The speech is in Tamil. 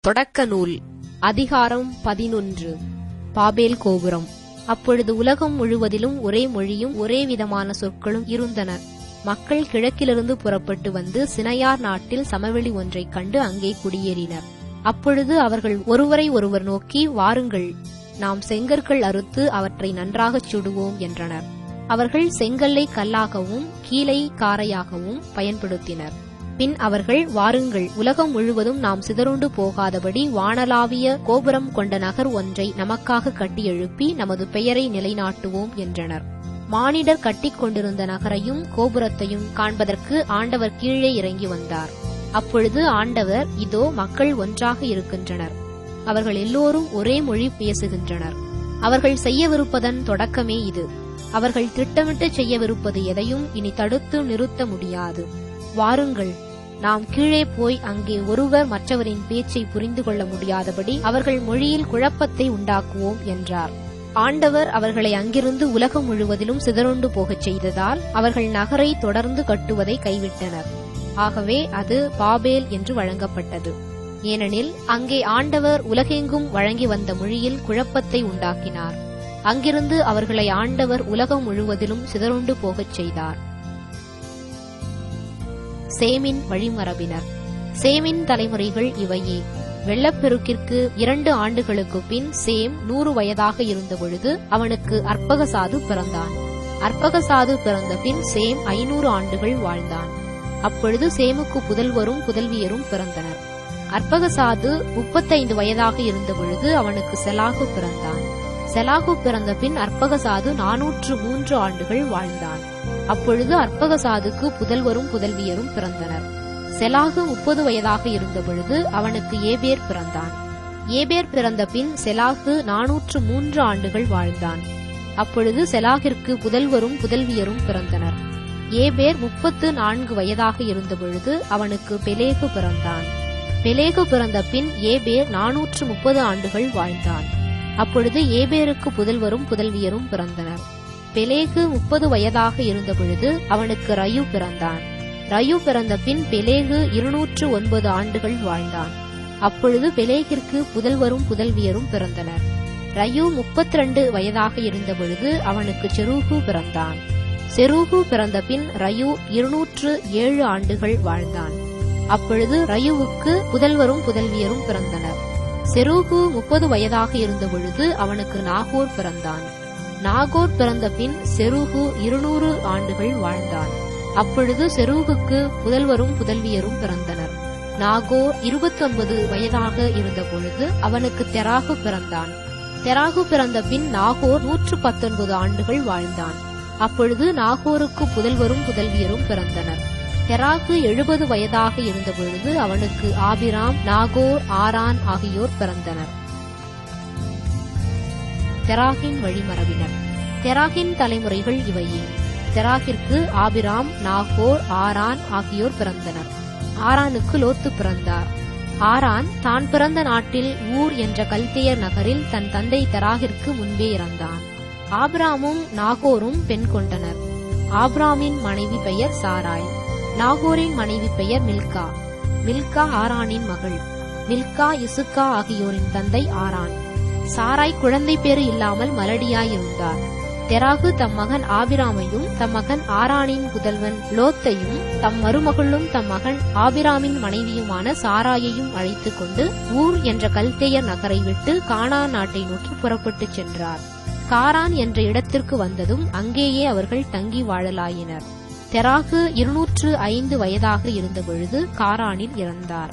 தொடக்க நூல் அதிகாரம் 11 பாபேல் கோபுரம். அப்பொழுது உலகம் முழுவதிலும் ஒரே மொழியும் ஒரே விதமான சொற்களும் இருந்தன. மக்கள் கிழக்கிலிருந்து புறப்பட்டு வந்து சினையார் நாட்டில் சமவெளி ஒன்றைக் கண்டு அங்கே குடியேறினர். அப்பொழுது அவர்கள் ஒருவரை ஒருவர் நோக்கி, வாருங்கள், நாம் செங்கற்கள் அறுத்து அவற்றை நன்றாகச் சுடுவோம் என்றனர். அவர்கள் செங்கல்லை கல்லாகவும் கீலை காரையாகவும் பயன்படுத்தினர். பின் அவர்கள், வாருங்கள், உலகம் முழுவதும் நாம் சிதறுண்டு போகாதபடி வானளாவிய கோபுரம் கொண்ட நகர் ஒன்றை நமக்காக கட்டி எழுப்பி நமது பெயரை நிலைநாட்டுவோம் என்றனர். மானிடர் கட்டிக் கொண்டிருந்த நகரையும் கோபுரத்தையும் காண்பதற்கு ஆண்டவர் கீழே இறங்கி வந்தார். அப்பொழுது ஆண்டவர், இதோ மக்கள் ஒன்றாக இருக்கின்றனர், அவர்கள் எல்லோரும் ஒரே மொழி பேசுகின்றனர். அவர்கள் செய்யவிருப்பதன் தொடக்கமே இது. அவர்கள் திட்டமிட்டு செய்யவிருப்பது எதையும் இனி தடுத்து நிறுத்த முடியாது. வாருங்கள், நாம் கீழே போய் அங்கே ஒருவர் மற்றவரின் பேச்சை புரிந்து கொள்ள முடியாதபடி அவர்கள் மொழியில் குழப்பத்தை உண்டாக்குவோம் என்றார். ஆண்டவர் அவர்களை அங்கிருந்து உலகம் முழுவதிலும் சிதறுண்டு போகச் செய்ததால் அவர்கள் நகரை தொடர்ந்து கட்டுவதை கைவிட்டனர். ஆகவே அது பாபேல் என்று வழங்கப்பட்டது. ஏனெனில் அங்கே ஆண்டவர் உலகெங்கும் வழங்கி வந்த மொழியில் குழப்பத்தை உண்டாக்கினார். அங்கிருந்து அவர்களை ஆண்டவர் உலகம் முழுவதிலும் சிதறுண்டு போகச் செய்தார். சேமின் வழிமரபினர். சேமின் தலைமுறைகள் இவையே. வெள்ளப்பெருக்கிற்கு 2 ஆண்டுகளுக்குப் பின் சேம் 100 வயதாக இருந்தபொழுது அவனுக்கு அர்பகசாது பிறந்தான். அர்பகசாது பிறந்த பின் சேம் 500 ஆண்டுகள் வாழ்ந்தான். அப்பொழுது சேமுக்கு புதல்வரும் புதல்வியரும் பிறந்தனர். அர்பகசாது 35 வயதாக இருந்தபொழுது அவனுக்கு செலாகு பிறந்தான். செலாகு பிறந்த பின் அர்பகசாது 403 ஆண்டுகள் வாழ்ந்தான். அப்பொழுது அர்பகசாதுக்கு புதல்வரும் புதல்வியரும் பிறந்தனர். செலாகு 30 வயதாக இருந்தபொழுது அவனுக்கு ஏபேர் பிறந்தான். ஏபேர் பிறந்த பின் செலாகு 403 ஆண்டுகள் வாழ்ந்தான். அப்பொழுது செலாகிற்கு புதல்வரும் புதல்வியரும் பிறந்தனர். ஏபேர் 34 வயதாக இருந்தபொழுது அவனுக்கு பெலேகு பிறந்தான். பெலேகு பிறந்த பின் ஏபேர் 430 ஆண்டுகள் வாழ்ந்தான். அப்பொழுது ஏபேருக்கு புதல்வரும் புதல்வியரும் பிறந்தனர். பெலேகு 30 வயதாக இருந்தபொழுது அவனுக்கு ரயு பிறந்தான். ரயு பிறந்த பின் பெலேகு 209 ஆண்டுகள் வாழ்ந்தான். அப்பொழுது பெலேகிற்கு புதல்வரும் புதல்வியரும் பிறந்தனர். ரயு 32 வயதாக இருந்தபொழுது அவனுக்கு செரூகு பிறந்தான். செரூகு பிறந்த பின் ரயு 207 ஆண்டுகள் வாழ்ந்தான். அப்பொழுது ரயுவுக்கு புதல்வரும் புதல்வியரும் பிறந்தனர். செரூகு 30 வயதாக இருந்தபொழுது அவனுக்கு நாகோர் பிறந்தான். நாகோர் பிறந்த பின் செரூகு 200 ஆண்டுகள் வாழ்ந்தான். அப்பொழுது செரூகுக்கு புதல்வரும் புதல்வியரும் பிறந்தனர். நாகோர் 29 வயதாக இருந்தபொழுது அவனுக்கு தெராகு பிறந்தான். தெராகு பிறந்த பின் நாகோர் 119 ஆண்டுகள் வாழ்ந்தான். அப்பொழுது நாகோருக்கு புதல்வரும் புதல்வியரும் பிறந்தனர். தெராகு 70 வயதாக இருந்தபொழுது அவனுக்கு ஆபிராம், நாகோர், ஆரான் ஆகியோர் பிறந்தனர். தெராகின் வழிமரபினர். தெராகின் தலைமுறைகள் இவையே. தெராகிற்கு ஆபிராம், நாகோர், ஆரான் ஆகியோர் பிறந்தனர். ஆரானுக்கு லோத்து பிறந்தார். ஆரான் தான் பிறந்த நாட்டில் ஊர் என்ற கல்தேயர் நகரில் தன் தந்தை தெராகிற்கு முன்பே இறந்தான். ஆபிராமும் நாகோரும் பெண் கொண்டனர். ஆபிராமின் மனைவி பெயர் சாராய். நாகோரின் மனைவி பெயர் மில்கா. மில்கா ஆரானின் மகள். மில்கா இசுக்கா ஆகியோரின் தந்தை ஆரான். சாராய் குழந்தை பேறு இல்லாமல் மலடியாயிருந்தார். தெராகு தம் மகன் ஆபிராமையும் தம் மகன் ஆரானின் புதல்வன் லோத்தையும் தம் மருமகளும் தம் மகன் ஆபிராமின் மனைவியுமான சாராயையும் அழைத்துக் கொண்டு ஊர் என்ற கல்தேயர் நகரை விட்டு கானான் நாட்டை நோக்கி புறப்பட்டுச் சென்றார். காரான் என்ற இடத்திற்கு வந்ததும் அங்கேயே அவர்கள் தங்கி வாழலாயினர். தெராகு 205 வயதாக இருந்தபொழுது காரானில் இறந்தார்.